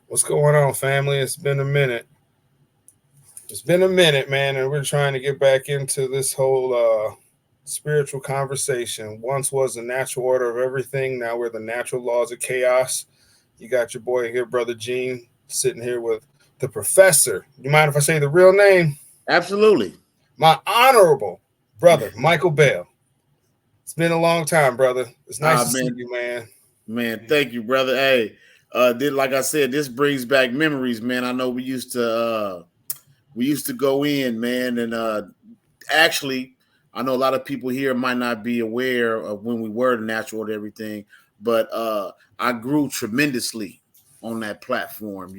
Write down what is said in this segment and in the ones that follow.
What's going on, family? It's been a minute. It's been a minute, man, and we're trying to get back into this whole spiritual conversation. Once was the natural order of everything. Now we're the natural laws of chaos. You got your boy here, brother Gene, sitting here with the professor. You mind if I say the real name? Absolutely. My honorable brother, Michael Bell. It's been a long time, brother. It's nice to see Man, you, man. thank you, brother. Hey, did like I said, this brings back memories, man. I know we used to go in, man, and actually, I know a lot of people here might not be aware of when we were the natural order everything, but I grew tremendously on that platform,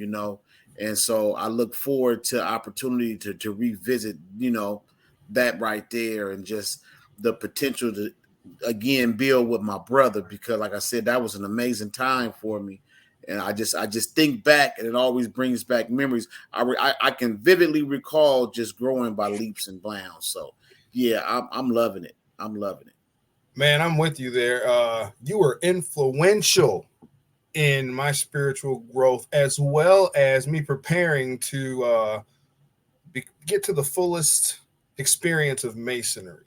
and so I look forward to opportunity to revisit, that right there, and just the potential to again build with my brother, because like I said, that was an amazing time for me. And I just think back, and it always brings back memories. I can vividly recall just growing by leaps and bounds. So yeah, I'm loving it. I'm loving it. Man, I'm with you there. You were influential in my spiritual growth, as well as me preparing to get to the fullest experience of masonry.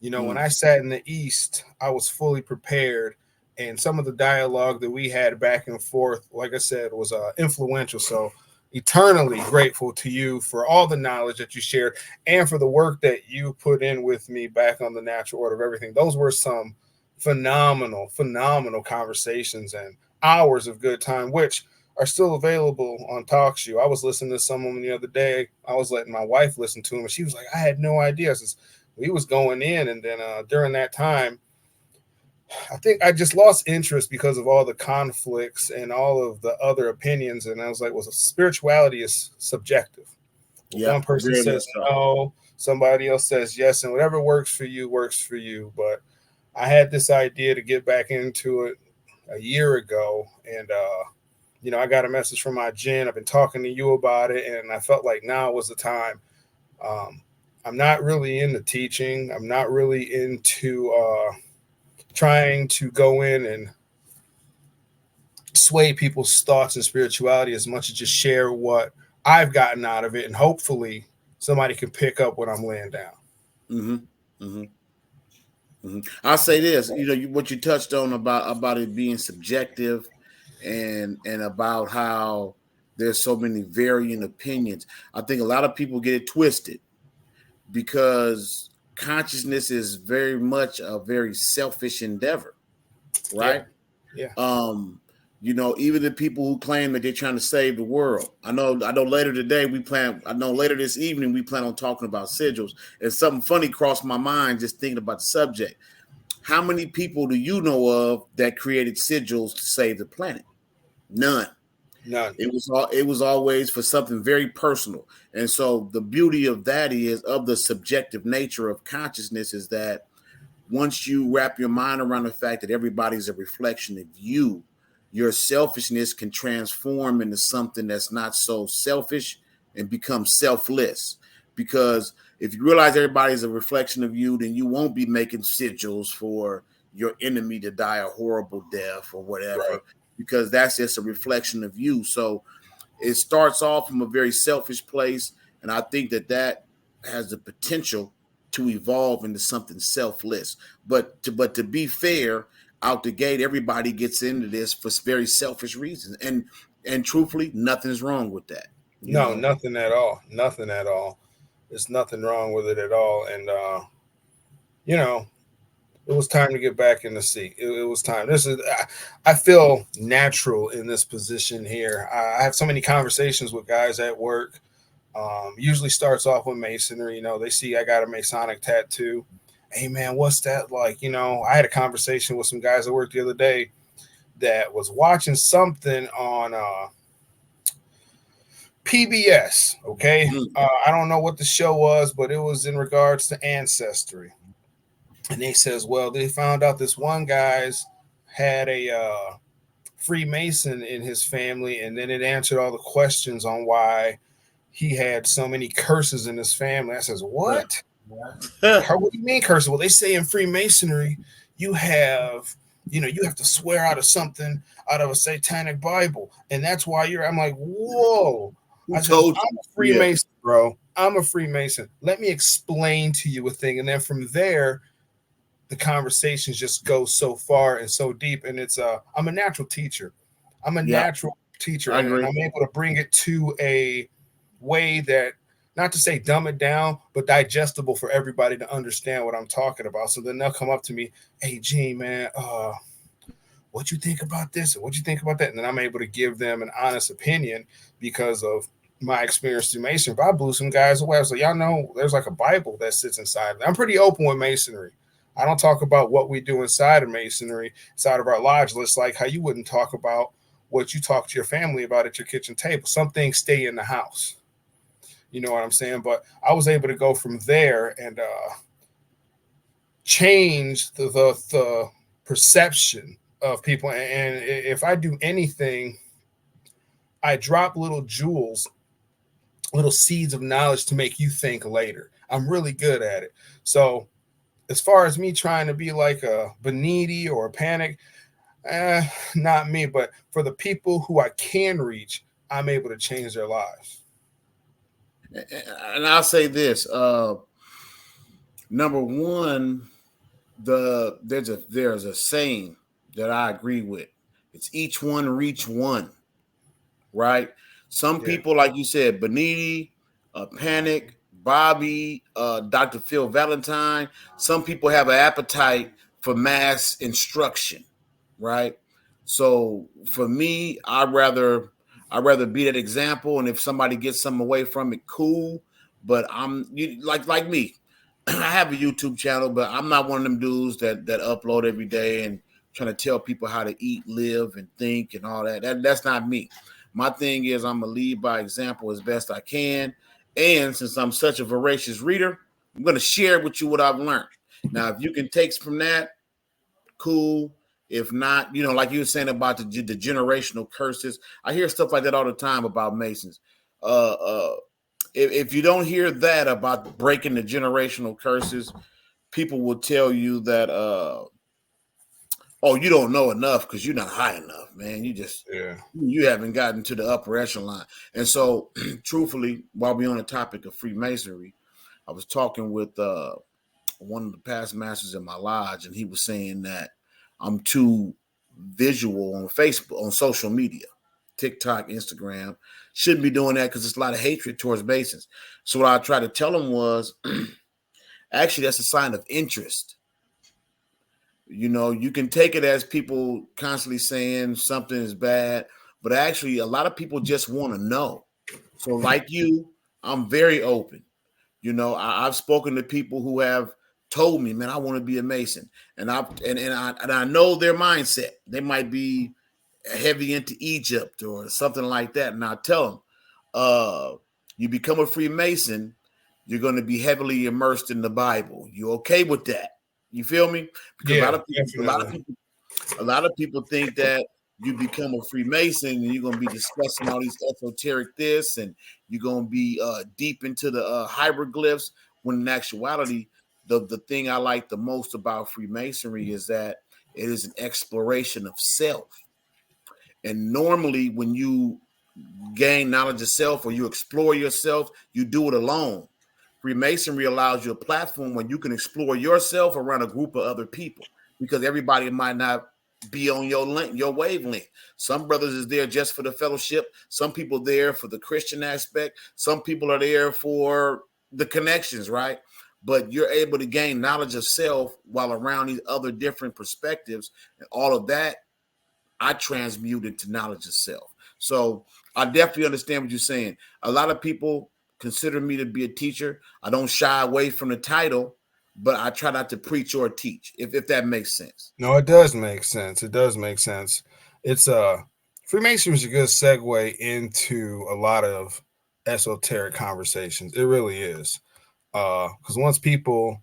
When Mm. I sat in the East, I was fully prepared, and some of the dialogue that we had back and forth, like I said, was influential. So, eternally grateful to you for all the knowledge that you shared and for the work that you put in with me back on the natural order of everything. Those were some phenomenal, phenomenal conversations and hours of good time, which are still available on TalkShoe. I was listening to someone the other day. I was letting my wife listen to him, and she was like, "I had no idea." Since we was going in, and then during that time, I think I just lost interest because of all the conflicts and all of the other opinions. And I was like, "Well, spirituality is subjective. One Yep, person very much says so. no, somebody else says yes, and whatever works for you works for you." But I had this idea to get back into it a year ago, and I got a message from my Jen. I've been talking to you about it, and I felt like now was the time. Um, I'm not really into teaching. I'm not really into trying to go in and sway people's thoughts and spirituality as much as just share what I've gotten out of it, and hopefully somebody can pick up what I'm laying down. hmm hmm I'll say this, what you touched on about it being subjective, and about how there's so many varying opinions. I think a lot of people get it twisted because consciousness is very much a very selfish endeavor, Yeah, right? yeah, Um, even the people who claim that they're trying to save the world. I know later today I know later this evening we plan on talking about sigils. And something funny crossed my mind just thinking about the subject. How many people do you know of that created sigils to save the planet? None. none. It was always for something very personal. And so the beauty of that is, of the subjective nature of consciousness, is that once you wrap your mind around the fact that everybody's a reflection of you, your selfishness can transform into something that's not so selfish and become selfless. Because if you realize everybody's a reflection of you, then you won't be making sigils for your enemy to die a horrible death or Right. whatever, because that's just a reflection of you. So it starts off from a very selfish place, and I think that has the potential to evolve into something selfless. But to be fair, out the gate, everybody gets into this for very selfish reasons, and truthfully, nothing's wrong with that. You No, know. nothing at all. Nothing at all. There's nothing wrong with it at all. And you know, it was time to get back in the seat. It was time. I feel natural in this position here. I have so many conversations with guys at work. Usually starts off with masonry. They see I got a Masonic tattoo. Hey man, what's that like? I had a conversation with some guys at work the other day that was watching something on PBS. Okay, Mm, I don't know what the show was, but it was in regards to ancestry. And they says, well, they found out this one guy's had a Freemason in his family, and then it answered all the questions on why he had so many curses in his family. I says, what? right. What do you mean curses? Well, they say in Freemasonry you have you have to swear out of something out of a satanic Bible, and that's why you're. I'm like, whoa. Who I says, told I'm you? a Yeah, Freemason, bro. I'm a Freemason. Let me explain to you a thing, and then from there, the conversations just go so far and so deep. And I'm a natural teacher. I'm a yeah, natural teacher, I and agree. I'm able to bring it to a way that, not to say dumb it down, but digestible for everybody to understand what I'm talking about. So then they'll come up to me, hey Gene, man, what you think about this and what you think about that, and then I'm able to give them an honest opinion because of my experience through masonry. But I blew some guys away. I was like, y'all know there's like a Bible that sits inside. I'm pretty open with masonry. I don't talk about what we do inside of masonry, inside of our lodge list, like how you wouldn't talk about what you talk to your family about at your kitchen table. Some things stay in the house. You know what I'm saying? But I was able to go from there and change the perception of people. And if I do anything, I drop little jewels, little seeds of knowledge to make you think later. I'm really good at it. So as far as me trying to be like a Beniti or a Panic, eh, not me. But for the people who I can reach, I'm able to change their lives. And I'll say this: number one, there's a saying that I agree with. It's each one reach one, right? Some Yeah. people, like you said, Beniti, Panic, Bobby, Dr. Phil Valentine. Some people have an appetite for mass instruction, right? So for me, I'd rather be that example, and if somebody gets something away from it, cool. But like me. I have a YouTube channel, but I'm not one of them dudes that upload every day and trying to tell people how to eat, live, and think and all that. That's not me. My thing is I'm gonna lead by example as best I can. And since I'm such a voracious reader, I'm gonna share with you what I've learned. Now, if you can take from that, cool. If not, like you were saying about the generational curses, I hear stuff like that all the time about Masons. Uh, uh, if you don't hear that about breaking the generational curses, people will tell you that oh, you don't know enough because you're not high enough, man. Yeah. You haven't gotten to the upper echelon. And so, truthfully, while we're on the topic of Freemasonry, I was talking with one of the past masters in my lodge, and he was saying that I'm too visual on Facebook, on social media, TikTok, Instagram. Shouldn't be doing that because there's a lot of hatred towards Masons. So what I tried to tell him was, actually, that's a sign of interest. You can take it as people constantly saying something is bad, but actually, a lot of people just want to know. So, like you, I'm very open. I've spoken to people who have told me, man, I want to be a Mason, and I know their mindset. They might be heavy into Egypt or something like that, and I tell them, you become a Freemason, you're going to be heavily immersed in the Bible. You okay with that? You feel me? Because a lot Yeah, of people, a lot of definitely. people, a lot of people think that you become a Freemason and you're going to be discussing all these esoteric this, and you're going to be deep into the hieroglyphs. When in actuality, the thing I like the most about Freemasonry is that it is an exploration of self. And normally, when you gain knowledge of self or you explore yourself, you do it alone. Freemasonry allows you a platform where you can explore yourself around a group of other people because everybody might not be on your wavelength. Some brothers is there just for the fellowship. Some people there for the Christian aspect. Some people are there for the connections, right? But you're able to gain knowledge of self while around these other different perspectives, and all of that I transmute into knowledge of self. So I definitely understand what you're saying. A lot of people consider me to be a teacher. I don't shy away from the title, but I try not to preach or teach, if that makes sense. No, it does make sense. It does make sense. It's Freemasonry is a good segue into a lot of esoteric conversations. It really is. Because once people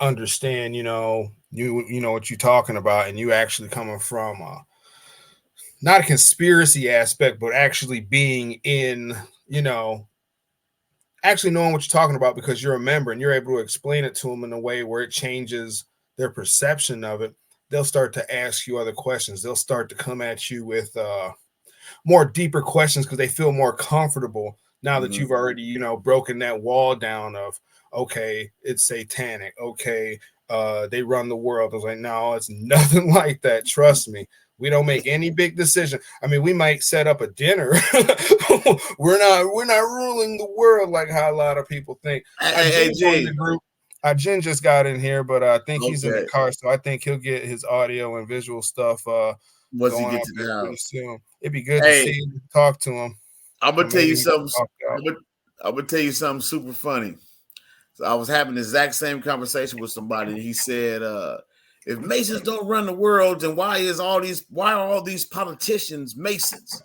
understand, you know what you're talking about, and you actually coming from not a conspiracy aspect, but actually being in, you know, actually knowing what you're talking about because you're a member and you're able to explain it to them in a way where it changes their perception of it. they'll start to ask you other questions. They'll start to come at you with more deeper questions because they feel more comfortable now that Mhm. you've already, broken that wall down of, okay, it's satanic. Okay, they run the world. I was like, no, it's nothing like that. Trust me. We don't make any big decision. I mean, we might set up a dinner. we're not ruling the world like how a lot of people think. Hey, Jen joined the G. group. Jen just got in here, but I think he's in the Okay. car, so I think he'll get his audio and visual stuff Once you going get up to here the pretty house. soon. It'd be good to see Hey, him, talk to him, I'm or gonna tell maybe you he got something. talked out. I'm gonna tell you something super funny. So I was having the exact same conversation with somebody, and he said, "If Masons don't run the world, then why are all these politicians Masons?"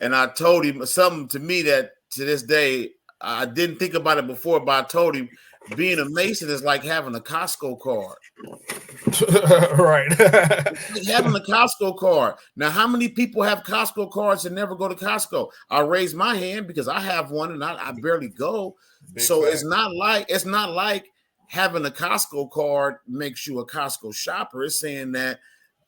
And I told him something to me that to this day I didn't think about it before, but I told him being a Mason is like having a Costco card. Right. Like having a Costco card. Now, how many people have Costco cards and never go to Costco? I raise my hand because I have one and I barely go. Big So fact. it's not like having a Costco card makes you a Costco shopper. It's saying that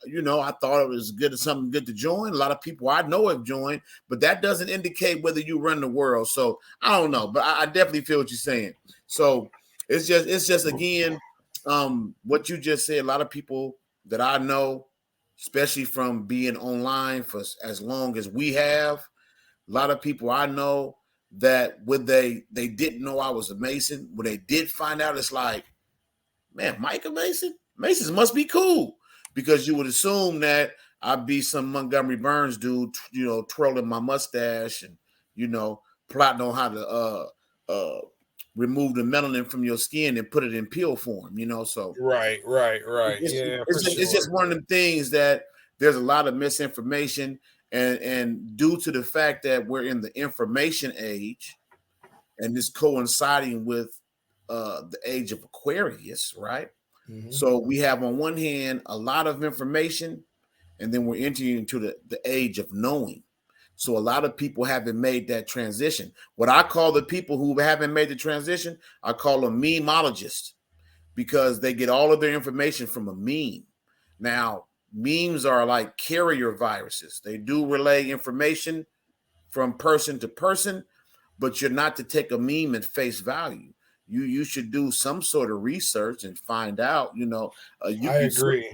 I thought it was good, something good to join. A lot of people I know have joined, but that doesn't indicate whether you run the world. So I don't know, but I definitely feel what you're saying. So it's just again, what you just said. A lot of people that I know, especially from being online for as long as we have, a lot of people I know that when they didn't know I was a Mason, when they did find out, it's like, man, Micah Mason? Masons must be cool. Because you would assume that I'd be some Montgomery Burns dude, twirling my mustache and, you know, plotting on how to uh remove the melanin from your skin and put it in pill form, So Right. it's, Yeah, for it's just sure. one of them things that there's a lot of misinformation, and due to the fact that we're in the information age, and this coinciding with the age of Aquarius, right? Hmm. So we have on one hand a lot of information, and then we're entering into the age of knowing. So a lot of people haven't made that transition. What I call the people who haven't made the transition, I call them memologists, because they get all of their information from a meme. Now, memes are like carrier viruses. They do relay information from person to person, but you're not to take a meme at face value. You should do some sort of research and find out. You I can agree.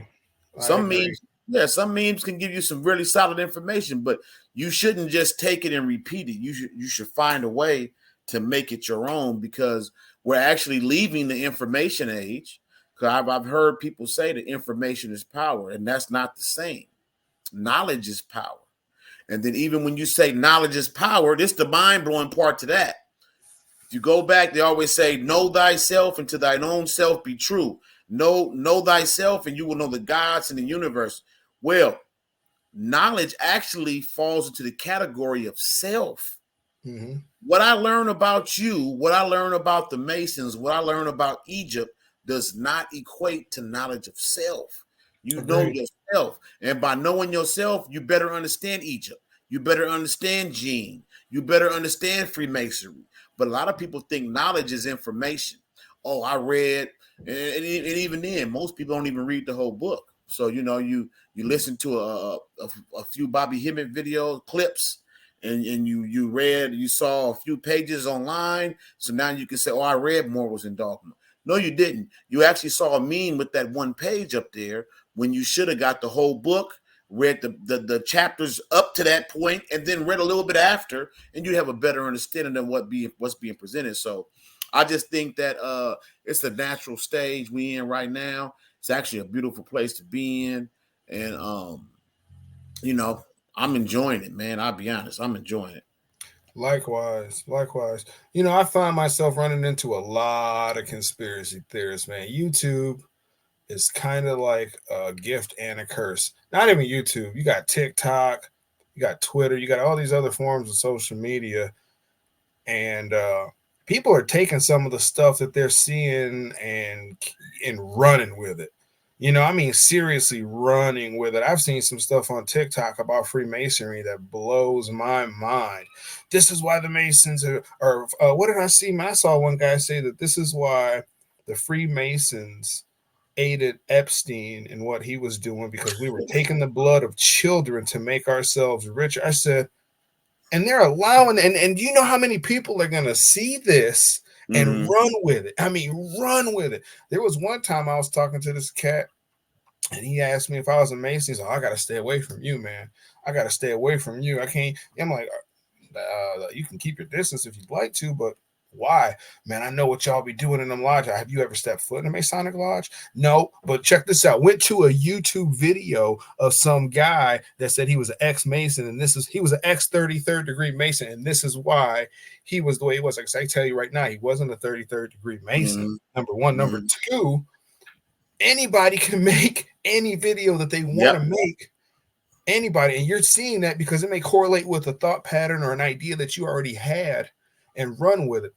I some agree. memes. Yeah, some memes can give you some really solid information, but you shouldn't just take it and repeat it. You should find a way to make it your own, because we're actually leaving the information age. Because I've heard people say that information is power, and that's not the same. Knowledge is power. And then even when you say knowledge is power, this the mind blowing part to that. If you go back, they always say, "Know thyself, and to thine own self be true." Know thyself, and you will know the gods in the universe. Well, knowledge actually falls into the category of self. Hmm. What I learn about you, what I learn about the Masons, what I learn about Egypt does not equate to knowledge of self. You know Agreed. yourself. And by knowing yourself, you better understand Egypt. You better understand Gene. You better understand Freemasonry. But a lot of people think knowledge is information. Oh, I read, and even then, most people don't even read the whole book. So you listen to a few Bobby Hemmett video clips, and you saw a few pages online, so now you can say, "Oh, I read Morals and Dogma." No, you didn't. You actually saw a meme with that one page up there when you should have got the whole book, read the chapters up to that point, and then read a little bit after, and you have a better understanding of what's being presented. So I just think that it's a natural stage we in right now. It's actually a beautiful place to be in, and you know, I'm enjoying it, man. I'll be honest, I'm enjoying it. Likewise. I find myself running into a lot of conspiracy theorists, man. YouTube is kind of like a gift and a curse. Not even YouTube. You got TikTok, you got Twitter, you got all these other forms of social media, and people are taking some of the stuff that they're seeing and running with it. I mean, seriously running with it. I've seen some stuff on TikTok about Freemasonry that blows my mind. This is why the Masons what did I see? I saw one guy say that this is why the Freemasons aided Epstein in what he was doing because we were taking the blood of children to make ourselves richer. I said, and they're allowing, and you know how many people are gonna see this and Mm-hmm. run with it. I mean, run with it. There was one time I was talking to this cat, and he asked me if I was a Mason. He's like, I gotta stay away from you, man. I gotta stay away from you. I can't. I'm like, you can keep your distance if you'd like to, but why? Man, I know what y'all be doing in them lodges. Have you ever stepped foot in a Masonic lodge? No, but check this out. Went to a YouTube video of some guy that said he was an ex-Mason, and he was an ex-33rd degree Mason, and this is why he was the way he was. Like I tell you right now, he wasn't a 33rd degree Mason. Mm-hmm. Number one. Number Mm-hmm. two, anybody can make any video that they want to Yep. make. Anybody, and you're seeing that because it may correlate with a thought pattern or an idea that you already had, and run with it.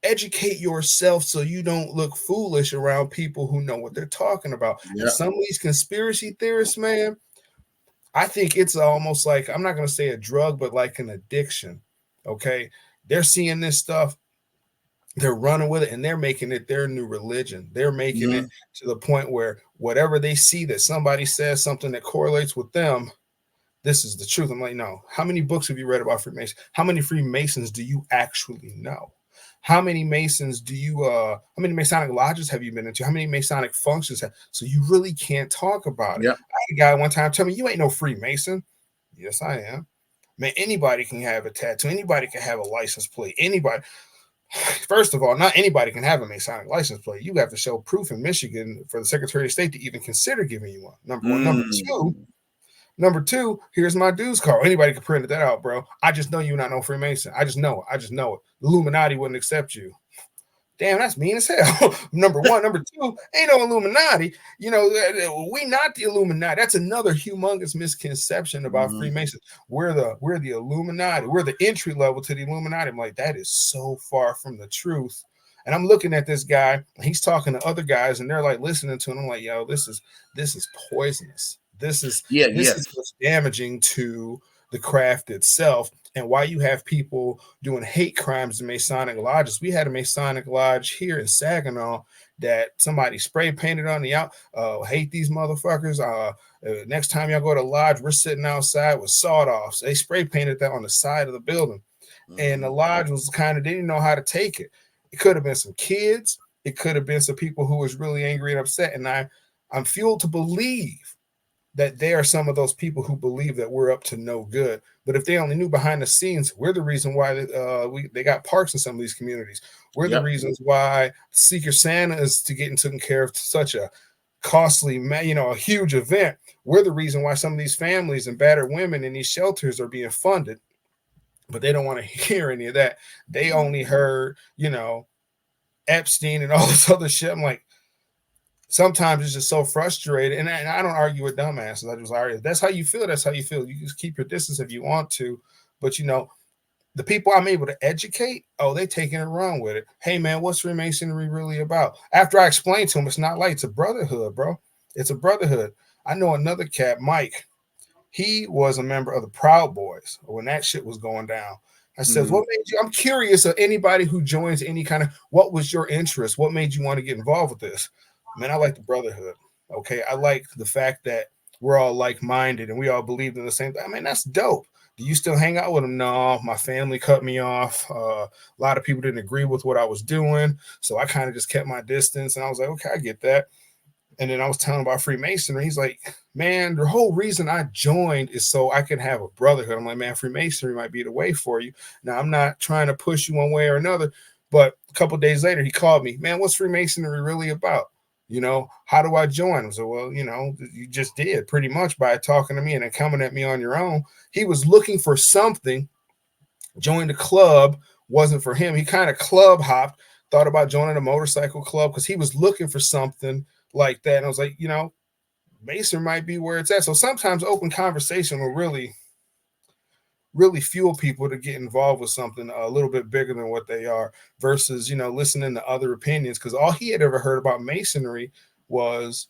Educate yourself so you don't look foolish around people who know what they're talking about. And Yep. some of these conspiracy theorists, man, I think it's almost like, I'm not going to say a drug, but like an addiction. Okay, they're seeing this stuff, they're running with it, and they're making it their new religion. They're making Mm-hmm. it to the point where whatever they see that somebody says something that correlates with them, this is the truth. I'm like, no. How many books have you read about Freemasons? How many Freemasons do you actually know? How many Masons do you how many Masonic lodges have you been into? How many Masonic functions have, so you really can't talk about it. Yep. I had a guy one time tell me, you ain't no Freemason. Yes, I am. Man, anybody can have a tattoo, anybody can have a license plate. Anybody, first of all, not anybody can have a Masonic license plate. You have to show proof in Michigan for the Secretary of State to even consider giving you one. Number one. Mm. Number two, here's my dues card. Anybody can print that out, bro. I just know you're not no Freemason. I just know it. I just know it. The Illuminati wouldn't accept you. Damn, that's mean as hell. Number one. Number two, ain't no Illuminati. You know, we not the Illuminati. That's another humongous misconception about Mm-hmm. Freemasons. We're the Illuminati. We're the entry level to the Illuminati. I'm like, that is so far from the truth. And I'm looking at this guy, he's talking to other guys, and they're like listening to him. I'm like, yo, this is poisonous. This is Yeah. this is Yes. what's damaging to the craft itself, and why you have people doing hate crimes in Masonic lodges. We had a Masonic lodge here in Saginaw that somebody spray painted on the out. Hate these motherfuckers. Next time y'all go to lodge, we're sitting outside with sawed-offs. They spray painted that on the side of the building, and Mm-hmm. the lodge was kind of didn't know how to take it. It could have been some kids. It could have been some people who was really angry and upset. And I'm fueled to believe that they are some of those people who believe that we're up to no good. But if they only knew behind the scenes, we're the reason why they got parks in some of these communities. We're the Yep. reasons why Secret Santa is to getting taken care of to such a costly, a huge event. We're the reason why some of these families and battered women in these shelters are being funded, but they don't want to hear any of that. They only heard, Epstein and all this other shit. I'm like, sometimes it's just so frustrated. And I don't argue with dumbasses. I just argue. That's how you feel. That's how you feel. You just keep your distance if you want to. But, the people I'm able to educate, oh, they taking it wrong with it. Hey, man, what's Freemasonry really about? After I explain to them, it's not like it's a brotherhood, bro. It's a brotherhood. I know another cat, Mike. He was a member of the Proud Boys when that shit was going down. I said, Mm-hmm. what made you? I'm curious of anybody who joins any kind of, what was your interest? What made you want to get involved with this? Man, I like the brotherhood. Okay. I like the fact that we're all like minded and we all believed in the same thing. I mean, that's dope. Do you still hang out with them? No, my family cut me off. A lot of people didn't agree with what I was doing. So I kind of just kept my distance. And I was like, okay, I get that. And then I was telling him about Freemasonry. He's like, man, the whole reason I joined is so I can have a brotherhood. I'm like, man, Freemasonry might be the way for you. Now, I'm not trying to push you one way or another. But a couple of days later, he called me, man, what's Freemasonry really about? How do I join? I said, well, you just did pretty much by talking to me and then coming at me on your own. He was looking for something, joined the club, wasn't for him. He kind of club hopped, thought about joining a motorcycle club because he was looking for something like that. And I was like, Mason might be where it's at. So sometimes open conversation will really, really fuel people to get involved with something a little bit bigger than what they are versus, listening to other opinions. Because all he had ever heard about Masonry was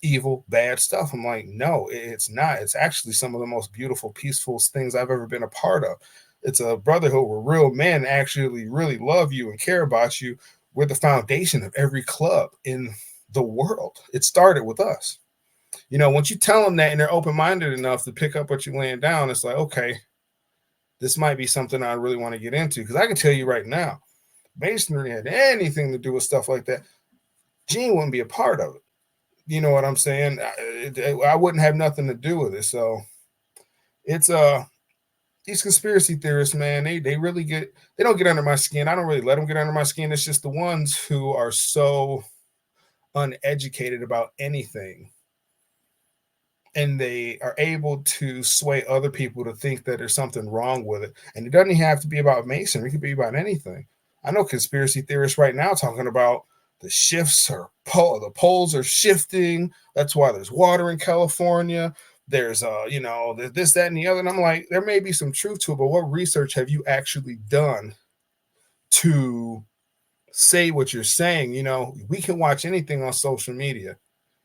evil, bad stuff. I'm like, no, it's not. It's actually some of the most beautiful, peaceful things I've ever been a part of. It's a brotherhood where real men actually really love you and care about you. We're the foundation of every club in the world. It started with us. Once you tell them that and they're open minded enough to pick up what you're laying down, it's like, okay, this might be something I really want to get into. Because I can tell you right now, masonry had anything to do with stuff like that, Gene wouldn't be a part of it. You know what I'm saying? I wouldn't have nothing to do with it. So it's these conspiracy theorists, man, they really they don't get under my skin. I don't really let them get under my skin. It's just the ones who are so uneducated about anything, and they are able to sway other people to think that there's something wrong with it. And it doesn't even have to be about masonry. It could be about anything. I know conspiracy theorists right now talking about the shifts or the poles are shifting. That's why there's water in California. There's this, that, and the other. And I'm like, there may be some truth to it, but what research have you actually done to say what you're saying? We can watch anything on social media,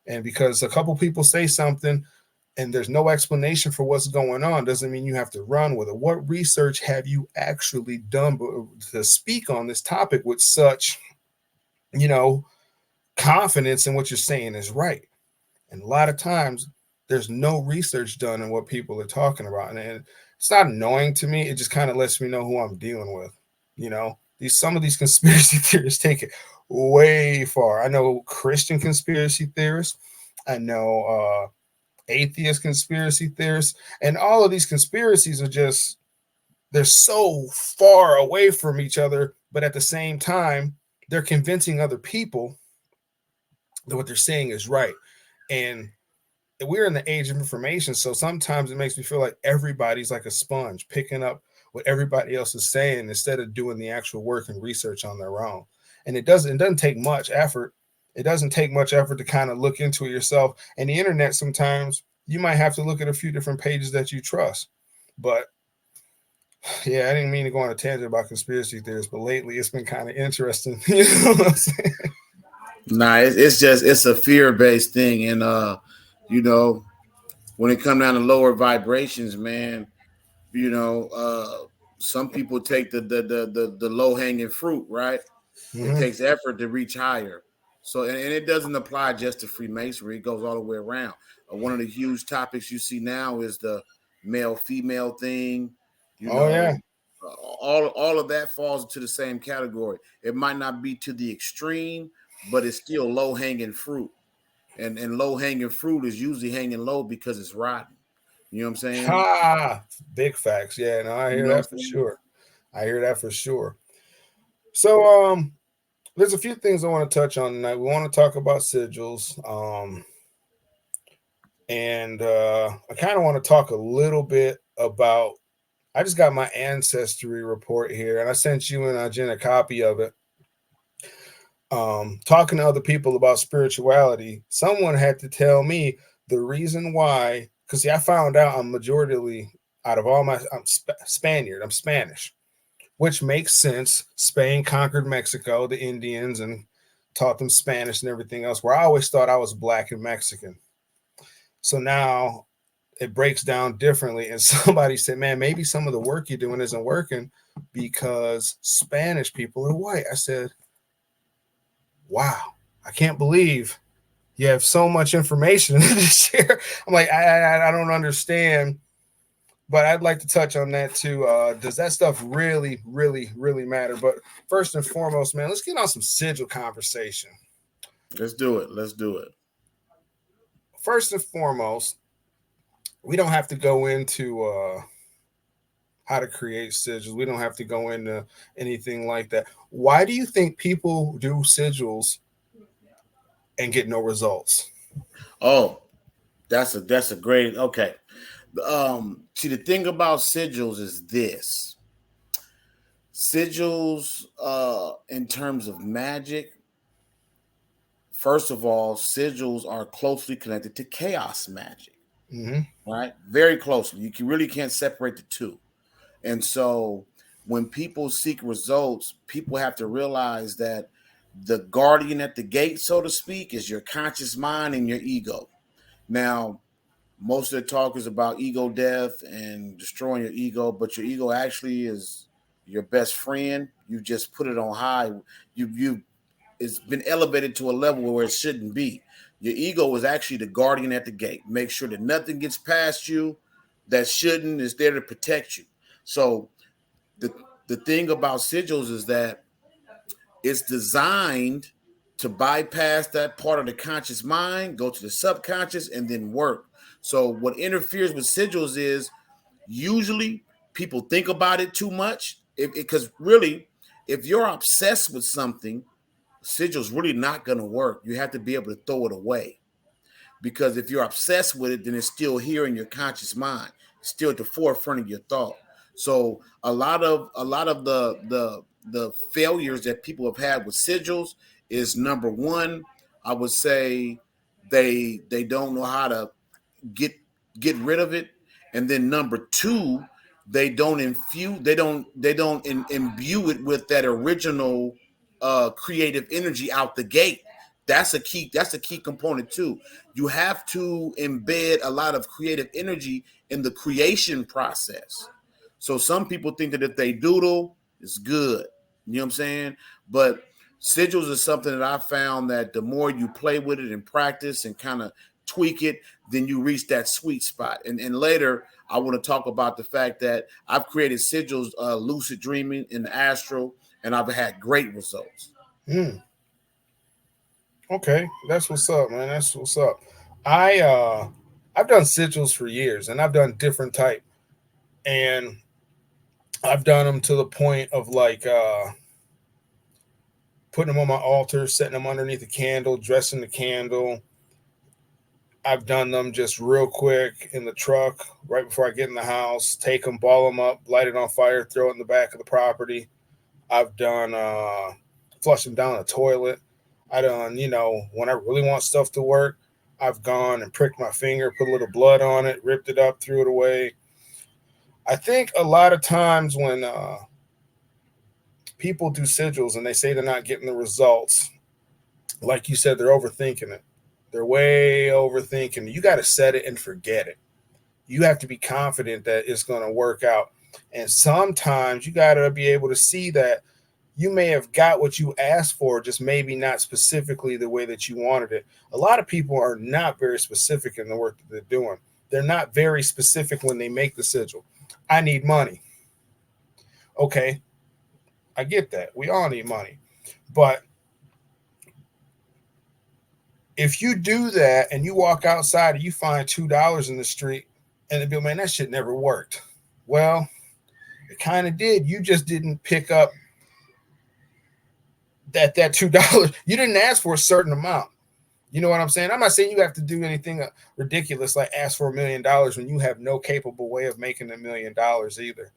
and because a couple people say something and there's no explanation for what's going on, doesn't mean you have to run with it. What research have you actually done to speak on this topic with such, you know, confidence in what you're saying is right? And a lot of times there's no research done in what people are talking about. And it's not annoying to me. It just kind of lets me know who I'm dealing with. Some of these conspiracy theorists take it way far. I know Christian conspiracy theorists. I know atheist conspiracy theorists. And all of these conspiracies are just, they're so far away from each other, but at the same time, they're convincing other people that what they're saying is right. And we're in the age of information, so sometimes it makes me feel like everybody's like a sponge picking up what everybody else is saying instead of doing the actual work and research on their own. And it doesn't take much effort. It doesn't take much effort to kind of look into it yourself. And the internet, sometimes you might have to look at a few different pages that you trust. But yeah, I didn't mean to go on a tangent about conspiracy theories, but lately it's been kind of interesting. You know what I'm saying? Nah, it's a fear based thing, and you know, when it comes down to lower vibrations, man, you know, some people take the low hanging fruit, right? It Mm-hmm. takes effort to reach higher. So, and it doesn't apply just to Freemasonry; it goes all the way around. One of the huge topics you see now is the male female thing. You Oh yeah. know, all of that falls into the same category. It might not be to the extreme, but it's still low hanging fruit. And low hanging fruit is usually hanging low because it's rotten. You know what I'm saying? Ha! Big facts. Yeah, no, I You hear know what that I'm for saying? sure. I hear that for sure. So, there's a few things I want to touch on tonight. We want to talk about sigils, and I kind of want to talk a little bit about. I just got my ancestry report here, and I sent you and Jen a copy of it. Talking to other people about spirituality, someone had to tell me the reason why. Because I found out I'm majority out of all I'm Spaniard. I'm Spanish, which makes sense. Spain conquered Mexico, the Indians, and taught them Spanish and everything else. Where I always thought I was black and Mexican. So now it breaks down differently. And somebody said, man, maybe some of the work you're doing isn't working because Spanish people are white. I said, wow, I can't believe you have so much information to share. I'm like, I don't understand, but I'd like to touch on that too. Does that stuff really, really, really matter? But first and foremost, man, let's get on some sigil conversation. Let's do it. Let's do it. First and foremost, we don't have to go into how to create sigils. We don't have to go into anything like that. Why do you think people do sigils and get no results? Oh, that's a great okay. See, the thing about sigils is this: sigils, in terms of magic, first of all, sigils are closely connected to chaos magic, Mm-hmm. right? Very closely. You really can't separate the two. And so when people seek results, people have to realize that the guardian at the gate, so to speak, is your conscious mind and your ego. Now, most of the talk is about ego death and destroying your ego, but your ego actually is your best friend. You just put it on high. You it's been elevated to a level where it shouldn't be. Your ego is actually the guardian at the gate. Make sure that nothing gets past you that shouldn't, is there to protect you. So the the thing about sigils is that it's designed to bypass that part of the conscious mind, go to the subconscious, and then work. So what interferes with sigils is usually people think about it too much. Because really, if you're obsessed with something, sigil's really not going to work. You have to be able to throw it away, because if you're obsessed with it, then it's still here in your conscious mind, it's still at the forefront of your thought. So a lot of the failures that people have had with sigils is, number one, I would say they don't know how to get get rid of it, and then number two, they don't imbue it with that original creative energy out the gate. That's a key component too. You have to embed a lot of creative energy in the creation process. So some people think that if they doodle, it's good. You know what I'm saying? But sigils is something that I found that the more you play with it and practice and kind of tweak it, then you reach that sweet spot. And later, I want to talk about the fact that I've created sigils, lucid dreaming in the astral, and I've had great results. Hmm. Okay, that's what's up, man. That's what's up. I I've done sigils for years, and I've done different type, and I've done them to the point of like putting them on my altar, setting them underneath a candle, dressing the candle. I've done them just real quick in the truck right before I get in the house. Take them, ball them up, light it on fire, throw it in the back of the property. I've done flush them down the toilet. I done, when I really want stuff to work, I've gone and pricked my finger, put a little blood on it, ripped it up, threw it away. I think a lot of times when people do sigils and they say they're not getting the results, like you said, they're overthinking it. They're way overthinking it. You got to set it and forget it. You have to be confident that it's going to work out. And sometimes you got to be able to see that you may have got what you asked for, just maybe not specifically the way that you wanted it. A lot of people are not very specific in the work that they're doing. They're not very specific when they make the sigil. I need money. Okay, I get that. We all need money. But if you do that and you walk outside and you find $2 in the street and they be, man, that shit never worked. Well, it kind of did. You just didn't pick up that $2. You didn't ask for a certain amount. You know what I'm saying? I'm not saying you have to do anything ridiculous like ask for $1 million when you have no capable way of making $1 million either.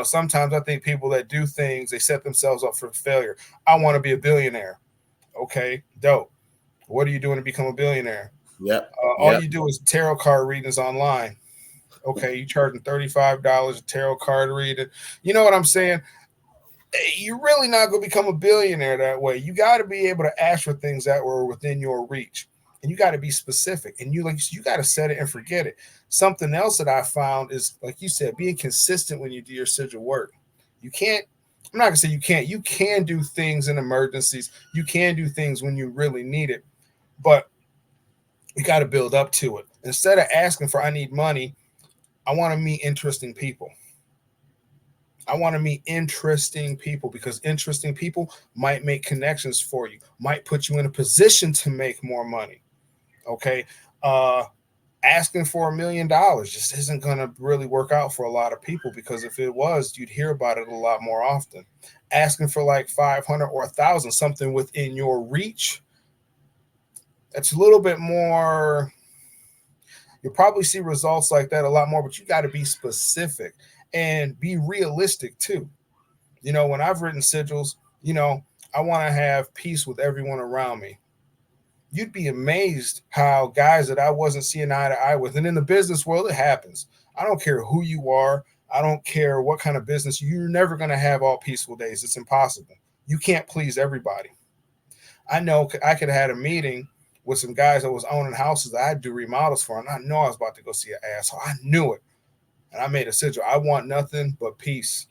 Sometimes I think people that do things, they set themselves up for failure. I want to be a billionaire. Okay, dope. What are you doing to become a billionaire? Yep. All Yep. you do is tarot card readings online. Okay, you charging $35 a tarot card reading. You know what I'm saying? You're really not going to become a billionaire that way. You got to be able to ask for things that were within your reach, and you got to be specific. And you got to set it and forget it. Something else that I found is, like you said, being consistent when you do your sigil work. You can't. I'm not gonna say you can't. You can do things in emergencies. You can do things when you really need it, but you got to build up to it. Instead of asking for, I need money, I want to meet interesting people. I want to meet interesting people because interesting people might make connections for you, might put you in a position to make more money. Okay. Uh, Asking for $1 million just isn't going to really work out for a lot of people because if it was, you'd hear about it a lot more often. Asking for like 500 or 1,000, something within your reach, that's a little bit more. You'll probably see results like that a lot more, but you got to be specific and be realistic too. When I've written sigils, I want to have peace with everyone around me. You'd be amazed how guys that I wasn't seeing eye to eye with, and in the business world, it happens. I don't care who you are. I don't care what kind of business. You're never going to have all peaceful days. It's impossible. You can't please everybody. I know I could have had a meeting with some guys that was owning houses that I do remodels for, and I know I was about to go see an asshole. I knew it. And I made a sigil. I want nothing but peace.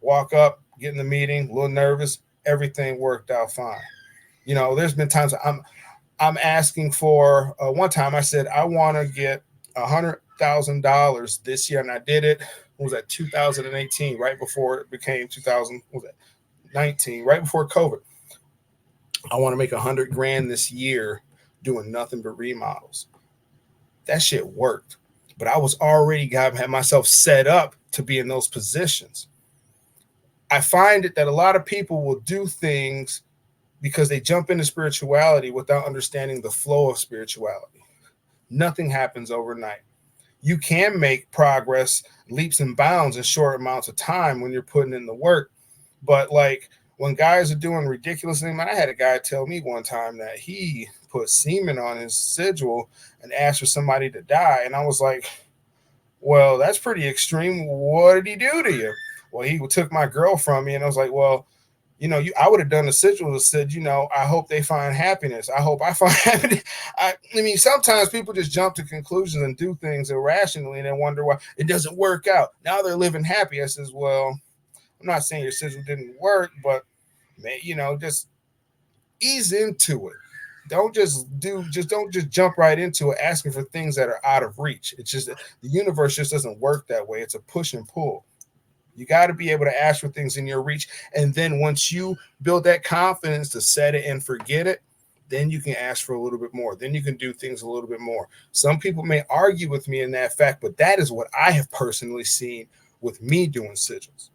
Walk up, get in the meeting, a little nervous. everything worked out fine. You know, there's been times I'm asking for. One time I said I want to get $100,000 this year, and I did it. What was that 2018, right before it became 2000? What was that 19, right before COVID? I want to make 100 grand this year doing nothing but remodels. That shit worked, but I was already had myself set up to be in those positions. I find it that a lot of people will do things because they jump into spirituality without understanding the flow of spirituality. Nothing happens overnight. You can make progress, leaps and bounds in short amounts of time when you're putting in the work. But like when guys are doing ridiculous things, I had a guy tell me one time that he put semen on his sigil and asked for somebody to die. And I was like, well, that's pretty extreme. What did he do to you? Well, he took my girl from me. And I was like, well, I would have done a sigil that said, I hope they find happiness. I hope I find happiness. I mean, sometimes people just jump to conclusions and do things irrationally and then wonder why it doesn't work out. Now they're living happy. I says, well, I'm not saying your sigil didn't work, but man, just ease into it. Don't just jump right into it asking for things that are out of reach. It's just the universe just doesn't work that way. It's a push and pull. You got to be able to ask for things in your reach. And then once you build that confidence to set it and forget it, then you can ask for a little bit more. Then you can do things a little bit more. Some people may argue with me in that fact, but that is what I have personally seen with me doing sigils.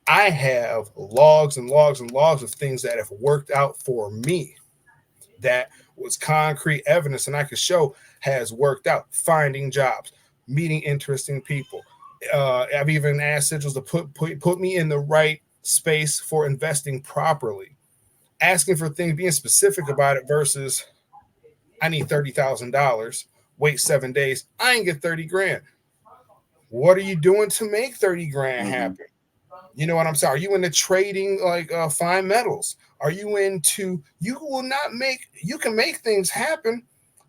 I have logs and logs and logs of things that have worked out for me that was concrete evidence and I could show has worked out. Finding jobs, meeting interesting people. I've even asked sigils to put me in the right space for investing properly. Asking for things, being specific about it versus I need $30,000. Wait 7 days. I ain't get 30 grand. What are you doing to make 30 grand Mm-hmm. happen? You know what I'm saying? Are you into trading like fine metals? Are you into? You will not make. You can make things happen.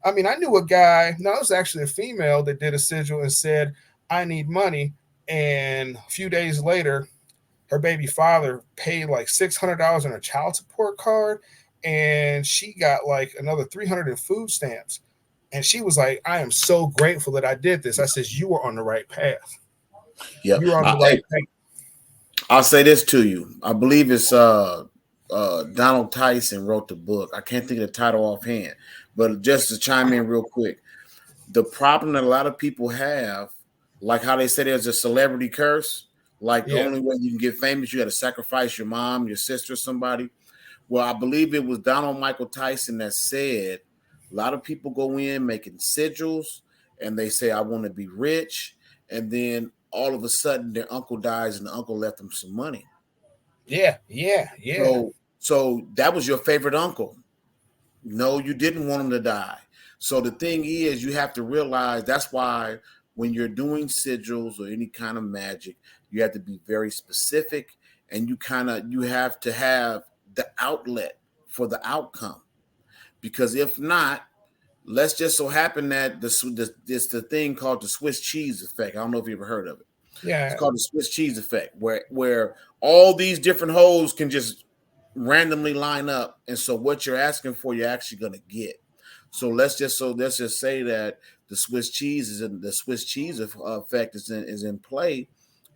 I mean, I knew a guy. No, it was actually a female that did a sigil and said, "I need money." And a few days later, her baby father paid like $600 on her child support card, and she got like another 300 in food stamps. And she was like, "I am so grateful that I did this." I says, "You were on the right path. Yeah. You were on the right Hey, path." I'll say this to you. I believe it's Donald Tyson wrote the book. I can't think of the title offhand, but just to chime in real quick, the problem that a lot of people have, like how they say there's a celebrity curse, like the Yeah, only way you can get famous, you got to sacrifice your mom, your sister, somebody. Well, I believe it was Donald Michael Tyson that said a lot of people go in making sigils and they say, I want to be rich. And then all of a sudden their uncle dies and the uncle left them some money. yeah, yeah, yeah, So that was your favorite uncle. No, you didn't want him to die. So the thing is, you have to realize that's why when you're doing sigils or any kind of magic, you have to be very specific and you have to have the outlet for the outcome. Because if not, let's just so happen that this the thing called the Swiss cheese effect. I don't know if you ever heard of it. It's yeah, called the Swiss cheese effect, where all these different holes can just randomly line up, and so what you're asking for, you're actually going to get. Let's just say that the Swiss cheese effect is in play,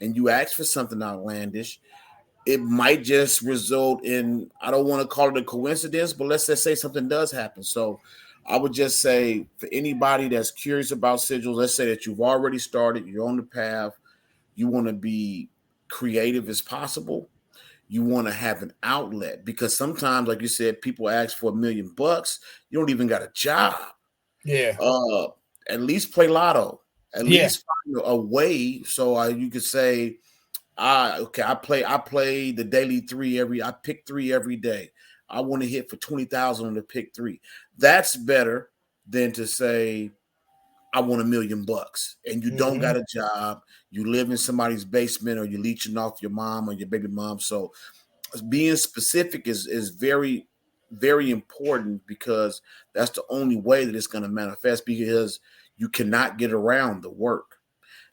and you ask for something outlandish. It might just result in, I don't want to call it a coincidence, but let's just say something does happen. So I would just say for anybody that's curious about sigils, let's say that you've already started, you're on the path, you want to be creative as possible. You want to have an outlet because sometimes, like you said, people ask for $1 million. You don't even got a job. yeah, Uh, at least play lotto. At yeah. least find a way so you could say, okay, I play the daily three I pick three every day. I want to hit for 20,000 on the pick three. That's better than to say I want $1 million and you don't Mm-hmm. got a job, you live in somebody's basement or you're leeching off your mom or your baby mom. So being specific is very, very important because that's the only way that it's going to manifest because you cannot get around the work.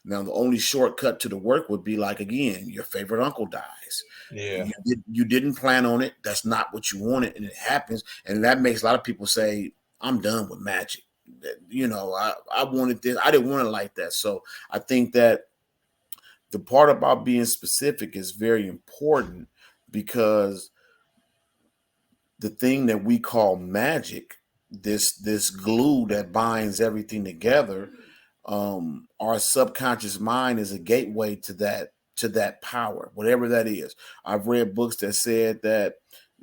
Now, the only shortcut to the work would be like, again, your favorite uncle dies. Yeah. You didn't plan on it. That's not what you wanted, and it happens. And that makes a lot of people say, I'm done with magic. I wanted this. I didn't want it like that. So I think that the part about being specific is very important, because the thing that we call magic, this glue that binds everything together, our subconscious mind is a gateway to that power, whatever that is. I've read books that said that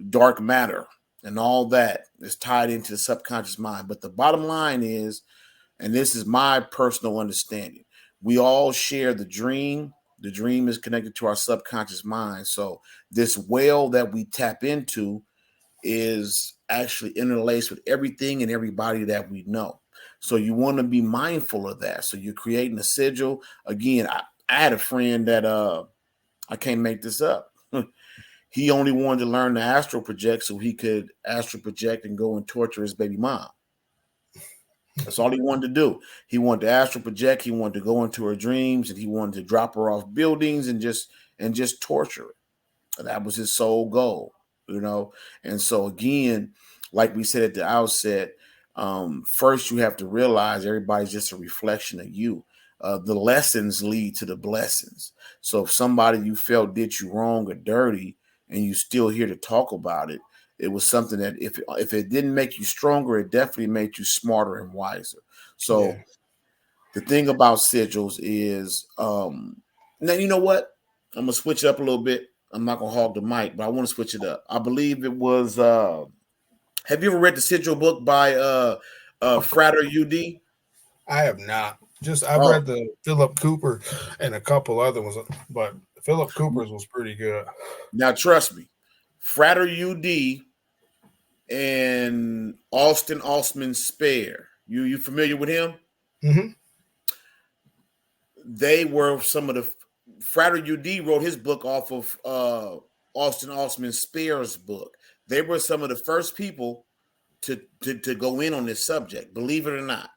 dark matter and all that is tied into the subconscious mind. But the bottom line is, and this is my personal understanding, we all share the dream. The dream is connected to our subconscious mind. So this well that we tap into is actually interlaced with everything and everybody that we know. So you want to be mindful of that. So you're creating a sigil. Again, I had a friend that I can't make this up. He only wanted to learn to astral project so he could astral project and go and torture his baby mom. That's all he wanted to do. He wanted to astral project. He wanted to go into her dreams, and he wanted to drop her off buildings and just torture her. That was his sole goal. And so again, like we said at the outset, first you have to realize everybody's just a reflection of you. The lessons lead to the blessings. So if somebody you felt did you wrong or dirty, and you still here to talk about it, it was something that if it didn't make you stronger, it definitely made you smarter and wiser. So Yeah. the thing about sigils is, now you know what? I'm gonna switch it up a little bit. I'm not gonna hog the mic, but I want to switch it up. I believe it was. Have you ever read the sigil book by Frater UD? I have not. Just I've Oh, read the Philip Cooper and a couple other ones, but Philip Cooper's was pretty good. now trust me, Frater UD and Austin Osman Spare. You familiar with him? Hmm. They were some of the Frater UD wrote his book off of Austin Osman Spare's book. They were some of the first people to go in on this subject, believe it or not.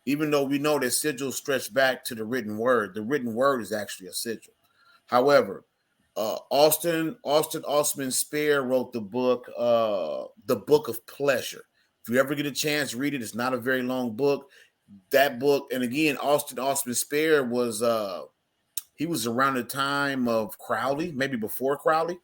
Even though we know that sigils stretch back to the written word is actually a sigil. However, Austin Osman Spare wrote the Book of Pleasure. If you ever get a chance, read it. It's not a very long book. That book, and again, Austin Osman Spare was he was around the time of Crowley, maybe before Crowley.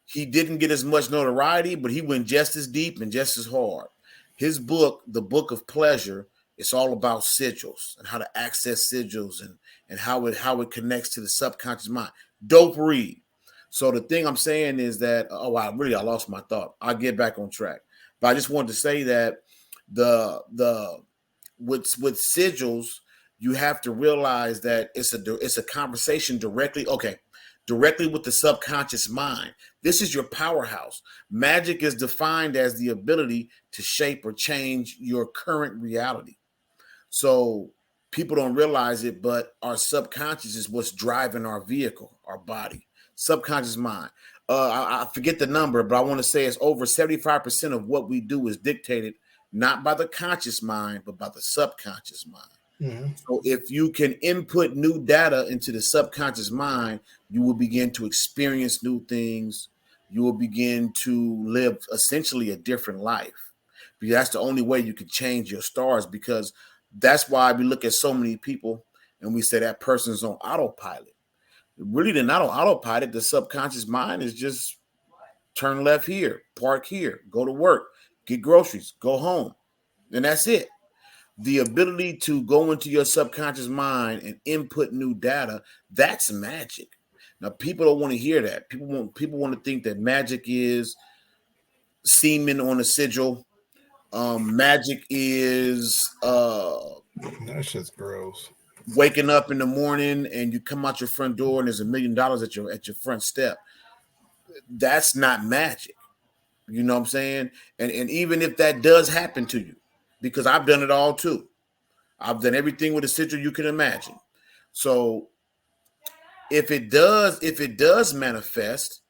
He didn't get as much notoriety, but he went just as deep and just as hard. His book, The Book of Pleasure, it's all about sigils and how to access sigils and how it connects to the subconscious mind. Dope read. So the thing I'm saying is that I lost my thought. I'll get back on track. But I just wanted to say that the with sigils, you have to realize that it's a conversation directly with the subconscious mind. This is your powerhouse. Magic is defined as the ability to shape or change your current reality. So people don't realize it, but our subconscious is what's driving our vehicle, our body, subconscious mind. I forget the number, but I want to say it's over 75% of what we do is dictated not by the conscious mind, but by the subconscious mind. Hmm. So if you can input new data into the subconscious mind, you will begin to experience new things. You will begin to live essentially a different life. Because that's the only way you can change your stars. Because that's why we look at so many people and we say that person's on autopilot. Really, they're not on autopilot. The subconscious mind is just turn left here, park here, go to work, get groceries, go home. And that's it. The ability to go into your subconscious mind and input new data, that's magic. Now people don't want to hear that. People want to think that magic is semen on a sigil. Magic is That shit's gross. waking up in the morning and you come out your front door and there's $1 million at your front step. That's not magic. You know what I'm saying? And even if that does happen to you, because I've done it all too. I've done everything with a sigil you can imagine. So if it does manifest,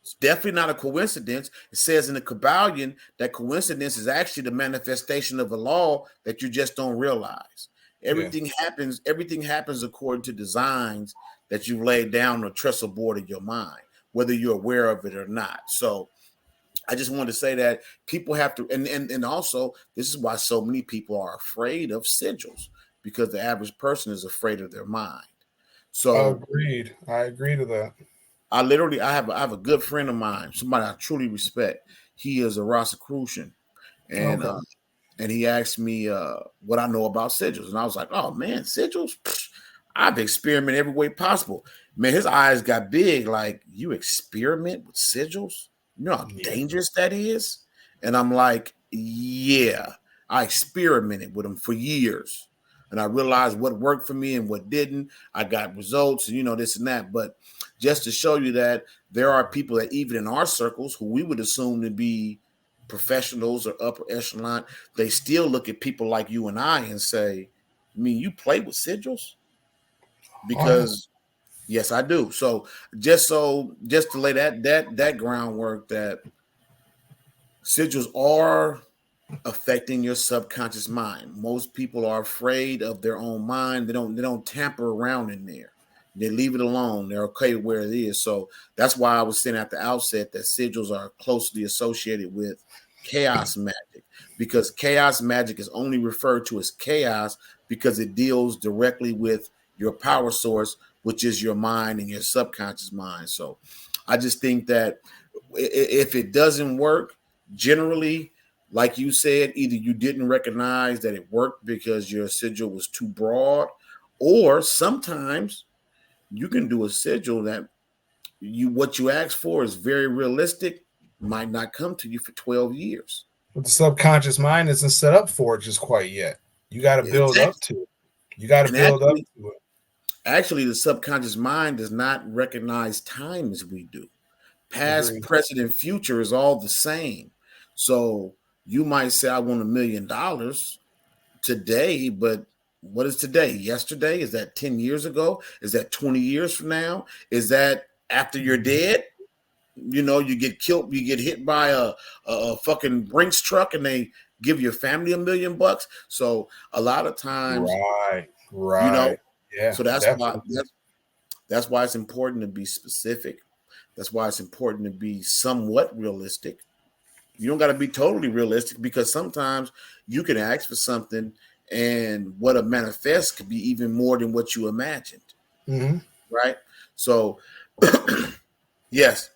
it's definitely not a coincidence. It says in the Kabbalion that coincidence is actually the manifestation of a law that you just don't realize. Yeah. Everything happens according to designs that you've laid down on a trestle board in your mind, whether you're aware of it or not. So I just wanted to say that people have to, and also this is why so many people are afraid of sigils, because the average person is afraid of their mind. So Agreed. I agree to that. I have a good friend of mine, somebody I truly respect. He is a Rosicrucian, and Okay. uh, and he asked me what I know about sigils, and I was like, "Oh man, sigils! Pfft, I've experimented every way possible." Man, his eyes got big. Like, you experiment with sigils? You know how Yeah. dangerous that is? And I'm like, "Yeah, I experimented with them for years, and I realized what worked for me and what didn't. I got results, and this and that." But just to show you that there are people that even in our circles who we would assume to be professionals or upper echelon, they still look at people like you and I and say, "I mean, you play with sigils?" Oh, yeah. Because yes, I do. So just to lay that groundwork, that sigils are affecting your subconscious mind. Most people are afraid of their own mind. They don't tamper around in there. They leave it alone. They're okay where it is. So that's why I was saying at the outset that sigils are closely associated with chaos magic, because chaos magic is only referred to as chaos because it deals directly with your power source, which is your mind and your subconscious mind. So I just think that if it doesn't work, generally, like you said, either you didn't recognize that it worked because your sigil was too broad, or sometimes you can do a sigil that what you asked for is very realistic, might not come to you for 12 years. But the subconscious mind isn't set up for it just quite yet. You got to build up Exactly. to it. You got to And build up to it. actually, the subconscious mind does not recognize time as we do. Past, Agreed. present, and future is all the same. So you might say, I want $1 million today, but what is today? Yesterday? Is that 10 years ago? Is that 20 years from now? Is that after you're dead? You get killed, you get hit by a fucking Brinks truck and they give your family $1 million. So a lot of times, Right. you know, Right. Yeah. so that's why Definitely. that's why it's important to be specific. That's why it's important to be somewhat realistic. You don't got to be totally realistic, because sometimes you can ask for something and what it manifests could be even more than what you imagined, Hmm. right? So, yes.